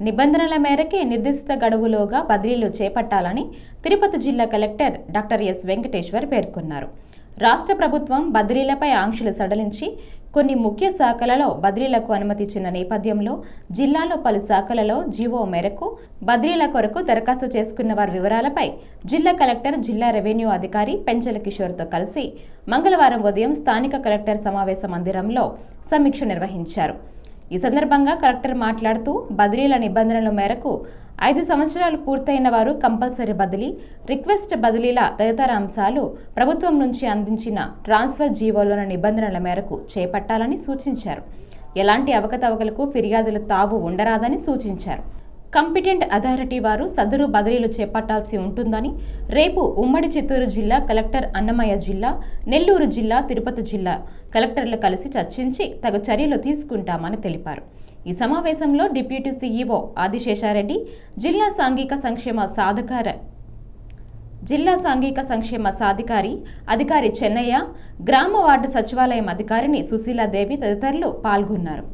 నిబంధనల మేరకే నిర్దేశిత గడువులోగా బదిలీలు చేపట్టాలని తిరుపతి జిల్లా కలెక్టర్ డాక్టర్ ఎస్ వెంకటేశ్వర్ పేర్కొన్నారు. రాష్ట్ర ప్రభుత్వం బదిలీలపై ఆంక్షలు సడలించి కొన్ని ముఖ్య శాఖలలో బదిలీలకు అనుమతి ఇచ్చిన నేపథ్యంలో జిల్లాలో పలు శాఖలలో జీవో మేరకు బదిలీల కొరకు దరఖాస్తు చేసుకున్న వారి వివరాలపై జిల్లా కలెక్టర్ జిల్లా రెవెన్యూ అధికారి పెంచల కిషోర్తో కలిసి మంగళవారం ఉదయం స్థానిక కలెక్టర్ సమావేశ మందిరంలో సమీక్ష నిర్వహించారు. ఈ సందర్భంగా కలెక్టర్ మాట్లాడుతూ బదిలీల నిబంధనల మేరకు 5 సంవత్సరాలు పూర్తయిన వారు కంపల్సరీ బదిలీ, రిక్వెస్ట్ బదిలీల తదితర అంశాలు ప్రభుత్వం నుంచి అందించిన ట్రాన్స్ఫర్ జీవోలోని నిబంధనల మేరకు చేపట్టాలని సూచించారు. ఎలాంటి అవకతవకలకు ఫిర్యాదులు తావు ఉండరాదని సూచించారు. కంపిటెంట్ అథారిటీ వారు సదరు బదిలీలు చేపట్టాల్సి ఉంటుందని, రేపు ఉమ్మడి చిత్తూరు జిల్లా కలెక్టర్, అన్నమయ్య జిల్లా, నెల్లూరు జిల్లా, తిరుపతి జిల్లా కలెక్టర్లు కలిసి చర్చించి తగు చర్యలు తీసుకుంటామని తెలిపారు. ఈ సమావేశంలో డిప్యూటీ సీఈఓ ఆదిశేషారెడ్డి, జిల్లా సాంఘిక సంక్షేమ సాధికారి అధికారి చెన్నయ్య, గ్రామ వార్డు సచివాలయం అధికారిని సుశీలాదేవి తదితరులు పాల్గొన్నారు.